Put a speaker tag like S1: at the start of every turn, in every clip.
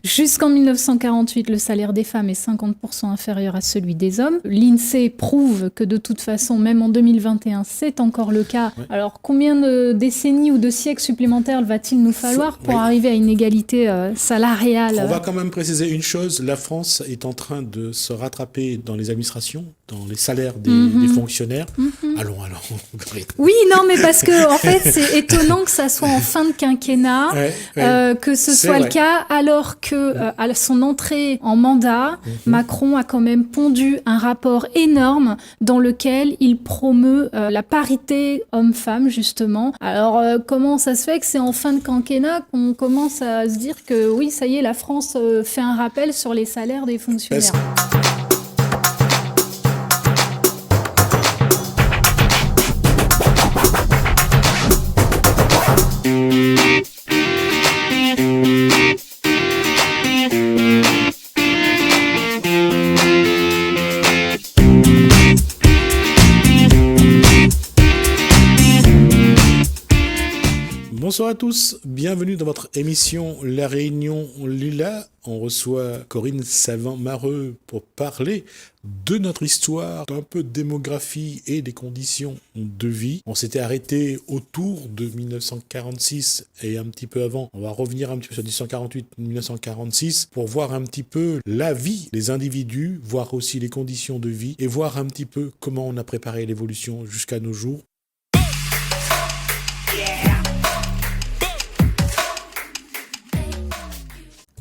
S1: Jusqu'en 1948, le salaire des femmes est 50% inférieur à celui des hommes. L'INSEE prouve que de toute façon, même en 2021, c'est encore le cas. Ouais. Alors, combien de décennies ou de siècles supplémentaires va-t-il nous falloir pour arriver à une égalité salariale?
S2: On va quand même préciser une chose, la France est en train de se rattraper dans les administrations, dans les salaires des fonctionnaires. Allons.
S1: Oui, non, mais parce que en fait, c'est étonnant que ça soit en fin de quinquennat, que ce soit le cas, alors que à son entrée en mandat, Macron a quand même pondu un rapport énorme dans lequel il promeut la parité homme-femme, justement. Alors, comment ça se fait que c'est en fin de quinquennat qu'on commence à se dire que oui, ça y est, la France fait un rappel sur les salaires des fonctionnaires?
S2: Bonsoir à tous, bienvenue dans votre émission La Réunion Lila. On reçoit Corinne Savant-Mareux pour parler de notre histoire, d'un peu de démographie et des conditions de vie. On s'était arrêté autour de 1946 et un petit peu avant. On va revenir un petit peu sur 1948-1946 pour voir un petit peu la vie des individus, voir aussi les conditions de vie et voir un petit peu comment on a préparé l'évolution jusqu'à nos jours.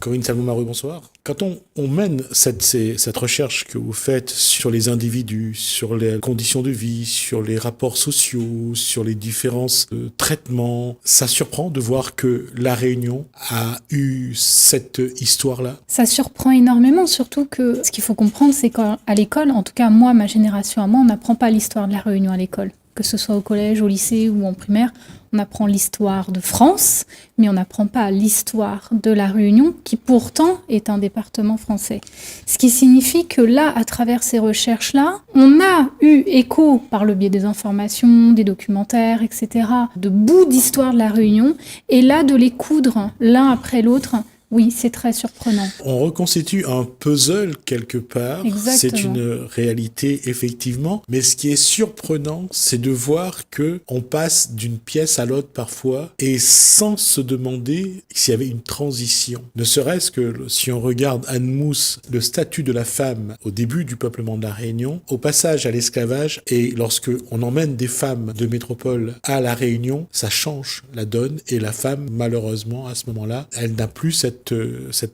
S2: Corinne Savant-Mareux, bonsoir. Quand on mène cette recherche que vous faites sur les individus, sur les conditions de vie, sur les rapports sociaux, sur les différences de traitement, ça surprend de voir que La Réunion a eu cette histoire-là?
S1: Ça surprend énormément, surtout que ce qu'il faut comprendre, c'est qu'à l'école, en tout cas moi, ma génération à moi, on n'apprend pas l'histoire de La Réunion à l'école. Que ce soit au collège, au lycée ou en primaire, on apprend l'histoire de France, mais on n'apprend pas l'histoire de La Réunion, qui pourtant est un département français. Ce qui signifie que là, à travers ces recherches-là, on a eu écho, par le biais des informations, des documentaires, etc., de bouts d'histoire de La Réunion, et là, de les coudre l'un après l'autre. Oui, c'est très surprenant.
S2: On reconstitue un puzzle quelque part.
S1: Exactement.
S2: C'est une réalité, effectivement. Mais ce qui est surprenant, c'est de voir que on passe d'une pièce à l'autre parfois et sans se demander s'il y avait une transition. Ne serait-ce que si on regarde Anne Mousse, le statut de la femme au début du peuplement de la Réunion, au passage à l'esclavage, et lorsque on emmène des femmes de métropole à la Réunion, ça change la donne et la femme, malheureusement, à ce moment-là, elle n'a plus cette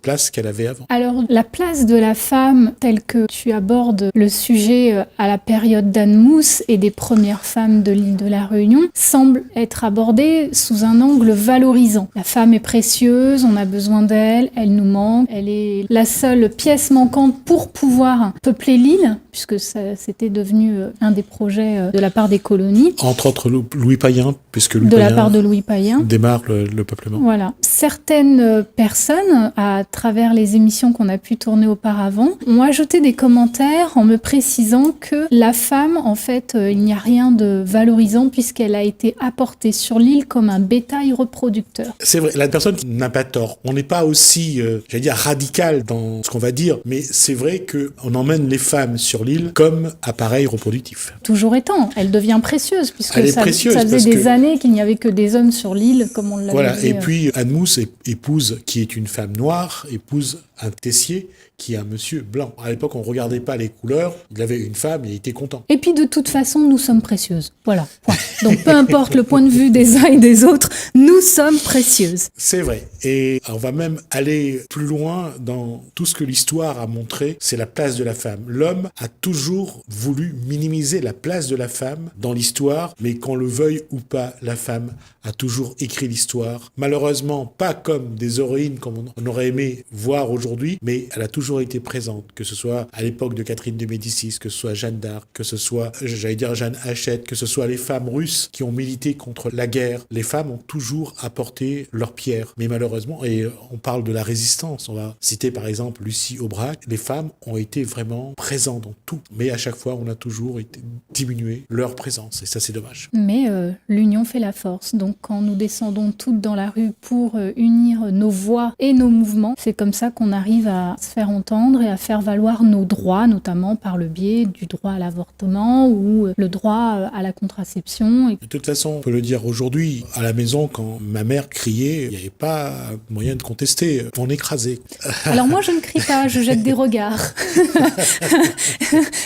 S2: place qu'elle avait avant.
S1: Alors, la place de la femme, telle que tu abordes le sujet à la période d'Anne Mousse et des premières femmes de l'île de la Réunion, semble être abordée sous un angle valorisant. La femme est précieuse, on a besoin d'elle, elle nous manque, elle est la seule pièce manquante pour pouvoir peupler l'île, puisque ça, c'était devenu un des projets de la part des colonies.
S2: Entre autres Louis Payen, puisque Louis
S1: de
S2: Payen
S1: la part de Louis Payen
S2: démarre le peuplement.
S1: Voilà. Certaines personnes, à travers les émissions qu'on a pu tourner auparavant, ont ajouté des commentaires en me précisant que la femme, en fait, il n'y a rien de valorisant puisqu'elle a été apportée sur l'île comme un bétail reproducteur.
S2: C'est vrai, la personne n'a pas tort. On n'est pas aussi, radical dans ce qu'on va dire, mais c'est vrai qu'on emmène les femmes sur l'île comme appareil reproductif.
S1: Toujours étant, elle devient précieuse puisque ça faisait des années qu'il n'y avait que des hommes sur l'île, comme on l'avait dit.
S2: Voilà, et puis Anne Mousse épouse, qui est une femme noire, épouse un Tessier qui est un monsieur blanc. À l'époque, on ne regardait pas les couleurs, il avait une femme et il était content.
S1: Et puis de toute façon, nous sommes précieuses. Voilà. Point. Donc peu importe le point de vue des uns et des autres, nous sommes précieuses.
S2: C'est vrai. Et on va même aller plus loin dans tout ce que l'histoire a montré, c'est la place de la femme. L'homme a toujours voulu minimiser la place de la femme dans l'histoire, mais qu'on le veuille ou pas, la femme a toujours écrit l'histoire. Malheureusement, pas comme des héroïnes comme on aurait aimé voir aujourd'hui aujourd'hui, mais elle a toujours été présente, que ce soit à l'époque de Catherine de Médicis, que ce soit Jeanne d'Arc, que ce soit, j'allais dire Jeanne Hachette, que ce soit les femmes russes qui ont milité contre la guerre. Les femmes ont toujours apporté leur pierre. Mais malheureusement, et on parle de la résistance, on va citer par exemple Lucie Aubrac, les femmes ont été vraiment présentes dans tout. Mais à chaque fois, on a toujours été diminué leur présence. Et ça, c'est dommage.
S1: Mais l'union fait la force. Donc quand nous descendons toutes dans la rue pour unir nos voix et nos mouvements, c'est comme ça qu'on arrive à se faire entendre et à faire valoir nos droits, notamment par le biais du droit à l'avortement ou le droit à la contraception.
S2: De toute façon, on peut le dire aujourd'hui, à la maison, quand ma mère criait, il n'y avait pas moyen de contester. On écrasait.
S1: Alors moi, je ne crie pas, je jette des regards.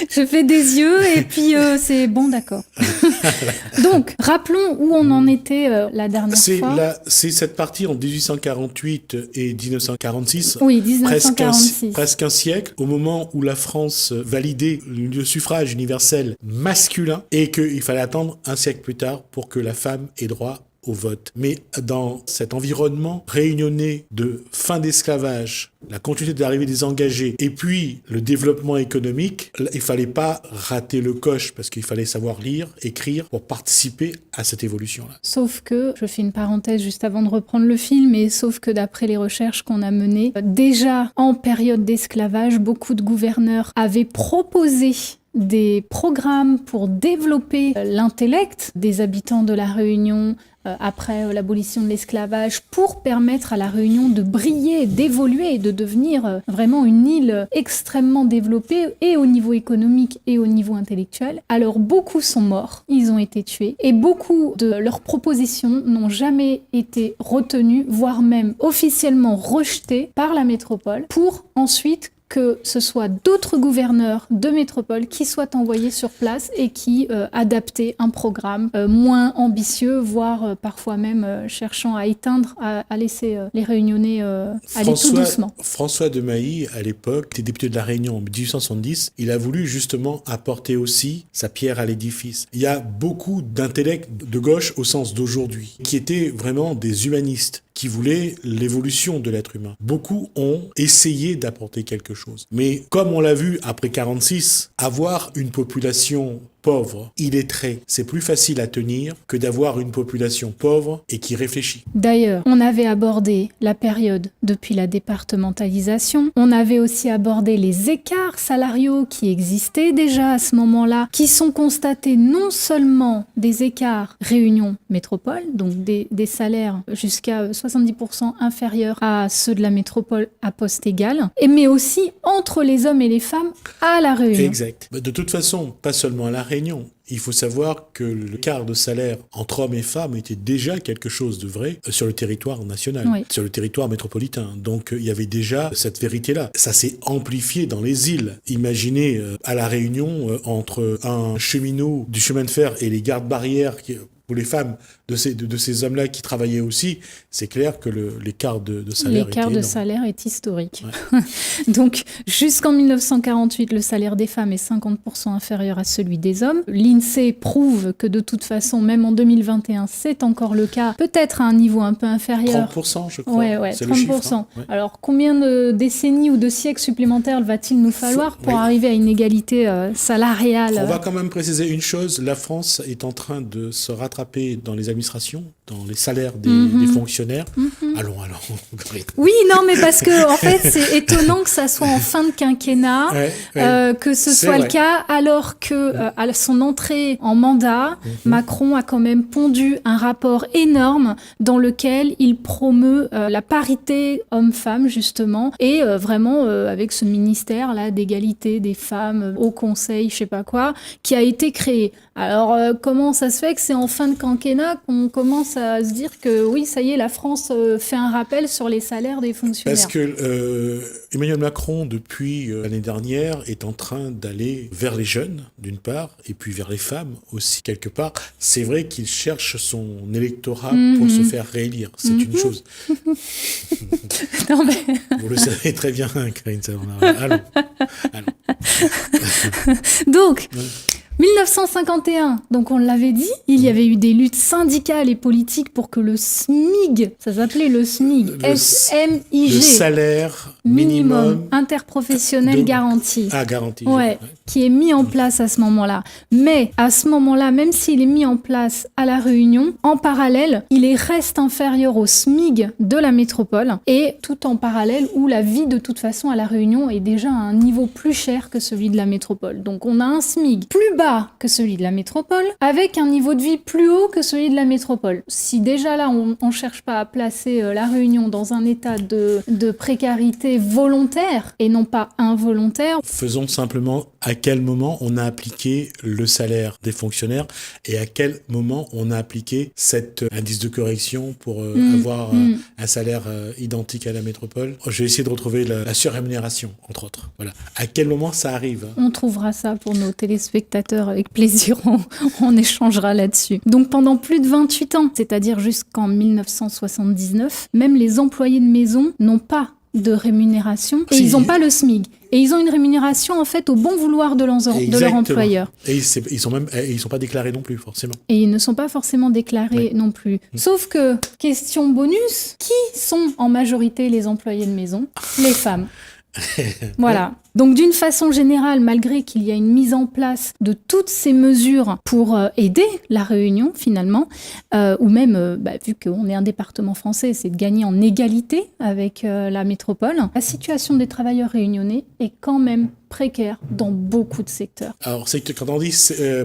S1: Je fais des yeux et puis c'est bon, d'accord. Donc, rappelons où on en était la dernière fois.
S2: C'est cette partie en 1848 et 1946.
S1: Oui, 1946.
S2: Presque un siècle, au moment où la France validait le suffrage universel masculin et qu'il fallait attendre un siècle plus tard pour que la femme ait droit au vote. Mais dans cet environnement réunionnais de fin d'esclavage, la continuité de l'arrivée des engagés et puis le développement économique, il fallait pas rater le coche parce qu'il fallait savoir lire, écrire pour participer à cette évolution-là.
S1: Sauf que, je fais une parenthèse juste avant de reprendre le film, et sauf que d'après les recherches qu'on a menées, déjà en période d'esclavage, beaucoup de gouverneurs avaient proposé des programmes pour développer l'intellect des habitants de la Réunion après l'abolition de l'esclavage, pour permettre à la Réunion de briller, d'évoluer, de devenir vraiment une île extrêmement développée, et au niveau économique et au niveau intellectuel. Alors beaucoup sont morts, ils ont été tués, et beaucoup de leurs propositions n'ont jamais été retenues, voire même officiellement rejetées par la métropole, pour ensuite que ce soit d'autres gouverneurs de métropole qui soient envoyés sur place et qui adaptaient un programme moins ambitieux, voire parfois même cherchant à éteindre, à laisser les Réunionnais aller tout doucement.
S2: François de Mailly, à l'époque, était député de la Réunion en 1870. Il a voulu justement apporter aussi sa pierre à l'édifice. Il y a beaucoup d'intellect de gauche au sens d'aujourd'hui, qui étaient vraiment des humanistes, qui voulaient l'évolution de l'être humain. Beaucoup ont essayé d'apporter quelque chose. Mais comme on l'a vu après 46, avoir une population pauvre, illettrée, c'est plus facile à tenir que d'avoir une population pauvre et qui réfléchit.
S1: D'ailleurs, on avait abordé la période depuis la départementalisation. On avait aussi abordé les écarts salariaux qui existaient déjà à ce moment-là, qui sont constatés non seulement des écarts Réunion métropole, donc des salaires jusqu'à 70% inférieurs à ceux de la métropole à poste égal, mais aussi entre les hommes et les femmes à la Réunion.
S2: Exact. De toute façon, pas seulement à la Réunion. Il faut savoir que le quart de salaire entre hommes et femmes était déjà quelque chose de vrai sur le territoire national, oui, sur le territoire métropolitain. Donc il y avait déjà cette vérité-là. Ça s'est amplifié dans les îles. Imaginez à la Réunion, entre un cheminot du chemin de fer et les gardes-barrières pour les femmes de ces hommes-là qui travaillaient aussi, c'est clair que l'écart de salaire
S1: L'écart de salaire est historique. Ouais. Donc, jusqu'en 1948, le salaire des femmes est 50% inférieur à celui des hommes. L'INSEE prouve que de toute façon, même en 2021, c'est encore le cas, peut-être à un niveau un peu inférieur.
S2: 30%, je crois.
S1: Ouais,
S2: c'est
S1: 30%.
S2: Le chiffre, hein. Ouais.
S1: Alors, combien de décennies ou de siècles supplémentaires va-t-il nous falloir pour arriver à une égalité salariale?
S2: On va quand même préciser une chose, la France est en train de se rattraper dans les administrations, dans les salaires des fonctionnaires. Allons.
S1: Oui, non, mais parce que en fait, c'est étonnant que ça soit en fin de quinquennat, que ce soit le cas, alors que à son entrée en mandat, Macron a quand même pondu un rapport énorme dans lequel il promeut la parité homme-femme, justement, et vraiment avec ce ministère là d'égalité des femmes au Conseil, je sais pas quoi, qui a été créé. Alors, comment ça se fait que c'est en fin de quinquennat qu'on commence à se dire que oui, ça y est, la France fait un rappel sur les salaires des fonctionnaires?
S2: Parce que Emmanuel Macron, depuis l'année dernière, est en train d'aller vers les jeunes, d'une part, et puis vers les femmes aussi, quelque part. C'est vrai qu'il cherche son électorat pour se faire réélire. C'est une chose.
S1: Non, mais...
S2: Vous le savez très bien, Karine Savon-Mareux. Allons.
S1: Donc... 1951, donc on l'avait dit, il y avait eu des luttes syndicales et politiques pour que le SMIG, ça s'appelait le SMIG, S-M-I-G,
S2: le salaire minimum
S1: interprofessionnel garanti.
S2: Ah, garanti.
S1: Ouais, qui est mis en place à ce moment-là. Mais à ce moment-là, même s'il est mis en place à La Réunion, en parallèle, reste inférieur au SMIG de la métropole, et tout en parallèle où la vie de toute façon à La Réunion est déjà à un niveau plus cher que celui de la métropole. Donc on a un SMIG plus bas que celui de la métropole, avec un niveau de vie plus haut que celui de la métropole. Si déjà là on cherche pas à placer La Réunion dans un état de précarité volontaire et non pas involontaire.
S2: Faisons simplement à quel moment on a appliqué le salaire des fonctionnaires et à quel moment on a appliqué cet indice de correction pour avoir un salaire identique à la métropole. Je vais essayer de retrouver la surrémunération, entre autres. Voilà. À quel moment ça arrive?
S1: On trouvera ça pour nos téléspectateurs avec plaisir, on échangera là-dessus. Donc pendant plus de 28 ans, c'est-à-dire jusqu'en 1979, même les employés de maison n'ont pas de rémunération et ils n'ont pas le SMIG. Et ils ont une rémunération en fait au bon vouloir de leur employeur.
S2: Et ils sont pas déclarés non plus forcément.
S1: Et ils ne sont pas forcément déclarés non plus. Sauf que, question bonus, qui sont en majorité les employés de maison? Les femmes. Voilà. Donc d'une façon générale, malgré qu'il y a une mise en place de toutes ces mesures pour aider la Réunion finalement, ou même, vu qu'on est un département français, c'est de gagner en égalité avec la métropole, la situation des travailleurs réunionnais est quand même précaire dans beaucoup de secteurs.
S2: Alors, quand on dit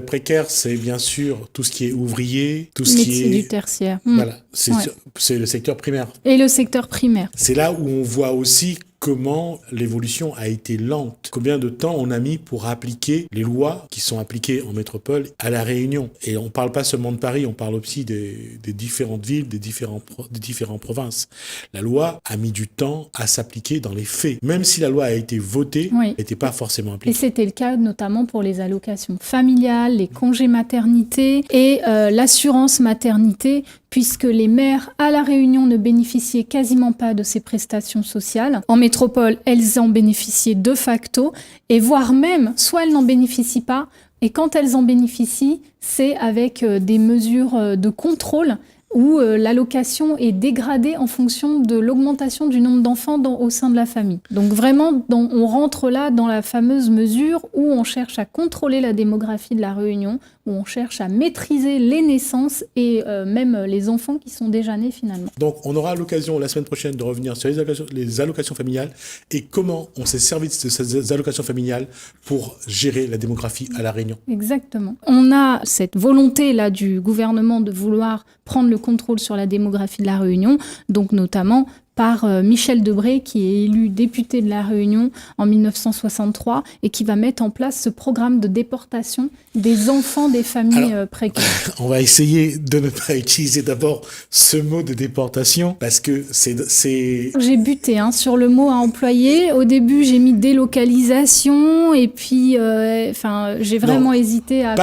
S2: précaire, c'est bien sûr tout ce qui est ouvrier, tout ce
S1: métier
S2: qui est...
S1: du tertiaire.
S2: Voilà, c'est le secteur primaire.
S1: Et le secteur primaire.
S2: C'est là où on voit aussi comment l'évolution a été lente. Combien de temps on a mis pour appliquer les lois qui sont appliquées en métropole à La Réunion. Et on ne parle pas seulement de Paris, on parle aussi des différentes villes, des différentes provinces. La loi a mis du temps à s'appliquer dans les faits. Même si la loi a été votée, elle n'était pas forcément appliquée.
S1: Et c'était le cas notamment pour les allocations familiales, les congés maternité et l'assurance maternité, puisque les mères à La Réunion ne bénéficiaient quasiment pas de ces prestations sociales. En métropole, elles en bénéficiaient de facto, et voire même, soit elles n'en bénéficient pas, et quand elles en bénéficient, c'est avec des mesures de contrôle où l'allocation est dégradée en fonction de l'augmentation du nombre d'enfants au sein de la famille. Donc vraiment, on rentre là dans la fameuse mesure où on cherche à contrôler la démographie de La Réunion, où on cherche à maîtriser les naissances et même les enfants qui sont déjà nés finalement.
S2: Donc on aura l'occasion la semaine prochaine de revenir sur les allocations familiales et comment on s'est servi de ces allocations familiales pour gérer la démographie à La Réunion.
S1: Exactement. On a cette volonté-là du gouvernement de vouloir prendre le contrôle sur la démographie de La Réunion, donc notamment par Michel Debré, qui est élu député de La Réunion en 1963 et qui va mettre en place ce programme de déportation des enfants des familles précaires.
S2: On va essayer de ne pas utiliser d'abord ce mot de déportation parce que c'est...
S1: J'ai buté sur le mot à employer. Au début, j'ai mis délocalisation et puis j'ai vraiment hésité à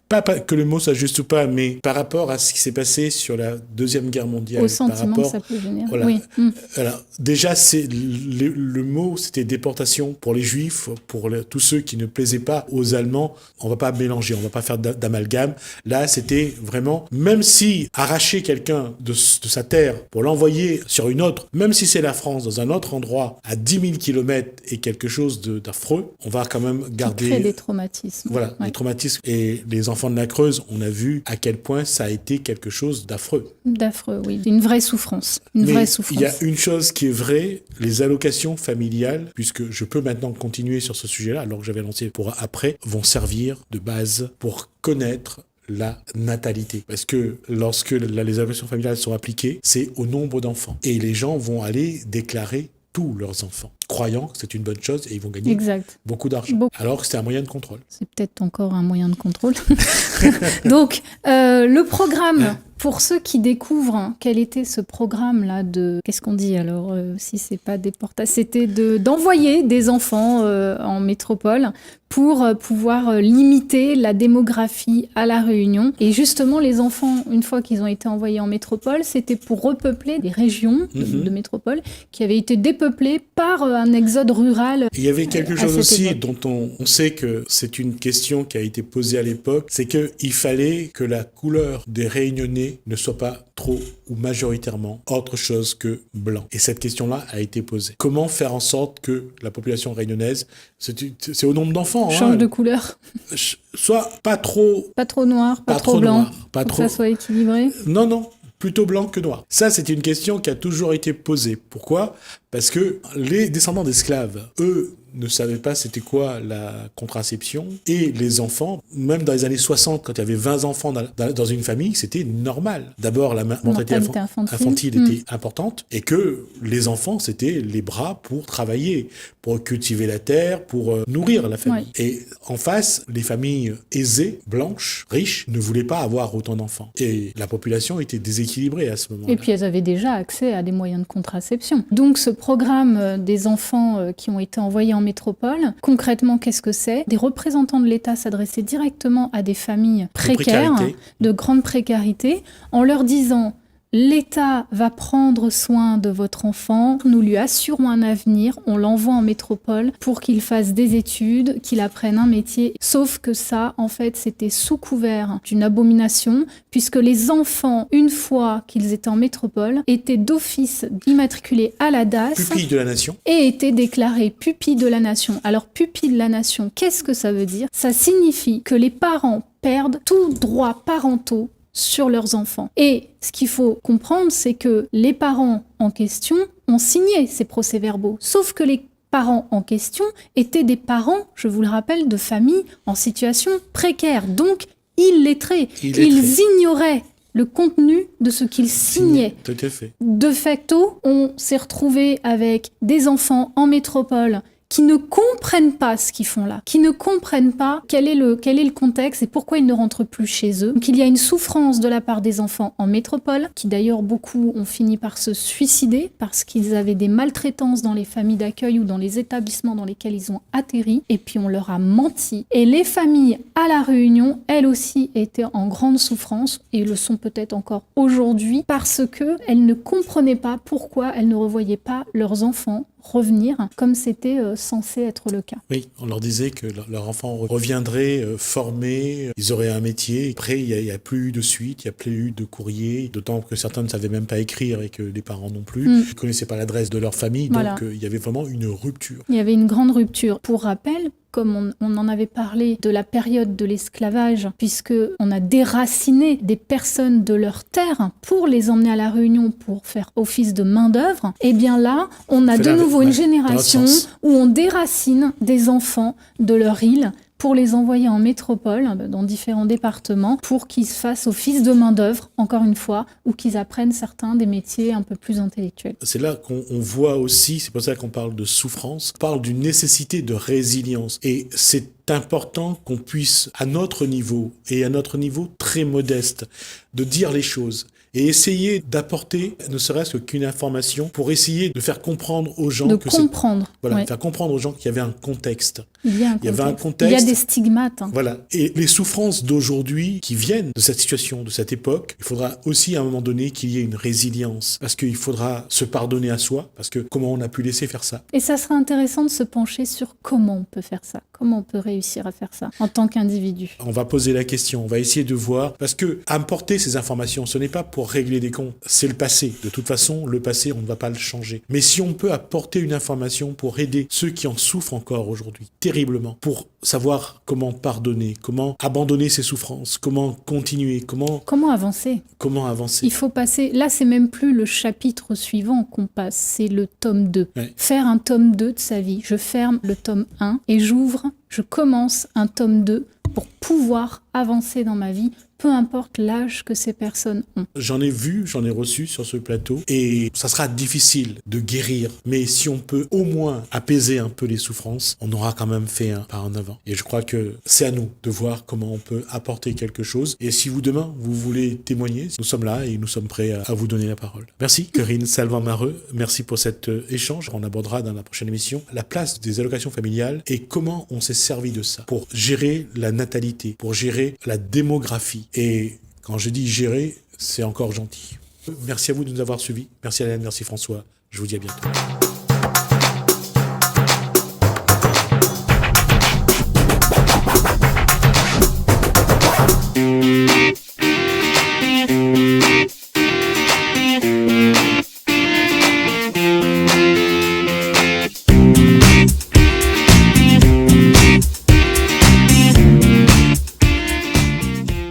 S2: Pas que le mot s'ajuste pas, mais par rapport à ce qui s'est passé sur la Deuxième Guerre mondiale.
S1: Au sentiment que ça peut générer.
S2: Voilà.
S1: Oui.
S2: Alors, déjà, le mot, c'était déportation pour les Juifs, pour tous ceux qui ne plaisaient pas aux Allemands. On va pas mélanger, on va pas faire d'amalgame. Là, c'était vraiment, même si arracher quelqu'un de sa terre pour l'envoyer sur une autre, même si c'est la France, dans un autre endroit, à 10 000 km est quelque chose d'affreux, on va quand même garder...
S1: Qui crée des traumatismes.
S2: Voilà, des traumatismes. Et les enfants de la Creuse, on a vu à quel point ça a été quelque chose d'affreux.
S1: D'affreux, oui. Une vraie souffrance.
S2: Il y a une chose qui est vraie, les allocations familiales, puisque je peux maintenant continuer sur ce sujet-là, alors que j'avais lancé pour après, vont servir de base pour connaître la natalité. Parce que lorsque les allocations familiales sont appliquées, c'est au nombre d'enfants. Et les gens vont aller déclarer tous leurs enfants, croyant que c'est une bonne chose et ils vont gagner beaucoup d'argent. Alors que c'est un moyen de contrôle.
S1: C'est peut-être encore un moyen de contrôle. Donc, le programme Pour ceux qui découvrent quel était ce programme-là de... Qu'est-ce qu'on dit alors si c'est pas déportation, c'était d'envoyer des enfants en métropole pour pouvoir limiter la démographie à La Réunion. Et justement, les enfants, une fois qu'ils ont été envoyés en métropole, c'était pour repeupler des régions de métropole qui avaient été dépeuplées par un exode rural.
S2: Il y avait quelque chose aussi dont on sait que c'est une question qui a été posée à l'époque, c'est qu'il fallait que la couleur des Réunionnais ne soit pas trop ou majoritairement autre chose que blanc. Et cette question-là a été posée. Comment faire en sorte que la population réunionnaise, c'est au nombre d'enfants,
S1: change de couleur.
S2: Soit pas trop
S1: noir, pas trop blanc,
S2: noir, pas trop...
S1: que ça soit équilibré.
S2: Non, plutôt blanc que noir. Ça, c'est une question qui a toujours été posée. Pourquoi ? Parce que les descendants d'esclaves, eux, ne savaient pas c'était quoi la contraception. Et les enfants, même dans les années 60, quand il y avait 20 enfants dans une famille, c'était normal. D'abord, la mortalité infantile était importante et que les enfants, c'était les bras pour travailler, pour cultiver la terre, pour nourrir la famille. Ouais. Et en face, les familles aisées, blanches, riches, ne voulaient pas avoir autant d'enfants. Et la population était déséquilibrée à ce moment-là.
S1: Et puis elles avaient déjà accès à des moyens de contraception. Donc ce programme des enfants qui ont été envoyés en métropole, concrètement, qu'est-ce que c'est ? Des représentants de l'État s'adressaient directement à des familles précaires, de grande précarité, en leur disant « L'État va prendre soin de votre enfant, nous lui assurons un avenir, on l'envoie en métropole pour qu'il fasse des études, qu'il apprenne un métier. » Sauf que ça, en fait, c'était sous couvert d'une abomination, puisque les enfants, une fois qu'ils étaient en métropole, étaient d'office immatriculés à la DAS.
S2: Pupilles de la nation.
S1: Et étaient déclarés pupilles de la nation. Alors, pupilles de la nation, qu'est-ce que ça veut dire ? Ça signifie que les parents perdent tous droits parentaux sur leurs enfants. Et ce qu'il faut comprendre, c'est que les parents en question ont signé ces procès-verbaux. Sauf que les parents en question étaient des parents, je vous le rappelle, de familles en situation précaire, donc illettrés. Ils ignoraient le contenu de ce qu'ils signaient.
S2: Tout à fait.
S1: De facto, on s'est retrouvé avec des enfants en métropole qui ne comprennent pas ce qu'ils font là, qui ne comprennent pas quel est le contexte et pourquoi ils ne rentrent plus chez eux. Donc il y a une souffrance de la part des enfants en métropole, qui d'ailleurs beaucoup ont fini par se suicider parce qu'ils avaient des maltraitances dans les familles d'accueil ou dans les établissements dans lesquels ils ont atterri, et puis on leur a menti. Et les familles à La Réunion, elles aussi, étaient en grande souffrance, et le sont peut-être encore aujourd'hui, parce qu'elles ne comprenaient pas pourquoi elles ne revoyaient pas leurs enfants revenir comme c'était censé être le cas.
S2: Oui, on leur disait que leurs enfants reviendraient formés, ils auraient un métier. Après, il n'y a plus eu de suite, il n'y a plus eu de courrier, d'autant que certains ne savaient même pas écrire et que les parents non plus. Ils ne connaissaient pas l'adresse de leur famille, voilà. Donc il y avait vraiment une rupture.
S1: Il y avait une grande rupture. Pour rappel, comme on en avait parlé de la période de l'esclavage, puisqu'on a déraciné des personnes de leur terre pour les emmener à La Réunion pour faire office de main-d'œuvre, et bien là, on a de nouveau une génération où on déracine des enfants de leur île pour les envoyer en métropole, dans différents départements, pour qu'ils fassent office de main-d'œuvre, encore une fois, ou qu'ils apprennent certains des métiers un peu plus intellectuels.
S2: C'est là qu'on voit aussi, c'est pour ça qu'on parle de souffrance, on parle d'une nécessité de résilience. Et c'est important qu'on puisse, à notre niveau, et à notre niveau très modeste, de dire les choses. Et essayer d'apporter, ne serait-ce qu'une information, pour essayer de faire comprendre aux gens faire comprendre aux gens qu'il y avait un contexte.
S1: Il y avait un contexte. Il y a des stigmates.
S2: Voilà. Et les souffrances d'aujourd'hui qui viennent de cette situation, de cette époque, il faudra aussi à un moment donné qu'il y ait une résilience. Parce qu'il faudra se pardonner à soi, parce que comment on a pu laisser faire ça.
S1: Et ça sera intéressant de se pencher sur comment on peut faire ça, comment on peut réussir à faire ça en tant qu'individu.
S2: On va poser la question, on va essayer de voir, parce que apporter ces informations, ce n'est pas pour régler des comptes, c'est le passé. De toute façon, le passé, on ne va pas le changer. Mais si on peut apporter une information pour aider ceux qui en souffrent encore aujourd'hui, terriblement, pour savoir comment pardonner, comment abandonner ses souffrances, comment continuer,
S1: comment avancer. Il faut passer, là c'est même plus le chapitre suivant qu'on passe, c'est le tome 2. Ouais. Faire un tome 2 de sa vie. Je ferme le tome 1 et je commence un tome 2 pour pouvoir avancer dans ma vie, peu importe l'âge que ces personnes ont.
S2: J'en ai vu, j'en ai reçu sur ce plateau et ça sera difficile de guérir. Mais si on peut au moins apaiser un peu les souffrances, on aura quand même fait un pas en avant. Et je crois que c'est à nous de voir comment on peut apporter quelque chose. Et si vous demain, vous voulez témoigner, nous sommes là et nous sommes prêts à vous donner la parole. Merci Corinne Salvant-Mareux, merci pour cet échange. On abordera dans la prochaine émission la place des allocations familiales et comment on s'est servi de ça pour gérer la natalité, pour gérer la démographie. Et quand je dis gérer, c'est encore gentil. Merci à vous de nous avoir suivis. Merci Alain, merci François. Je vous dis à bientôt.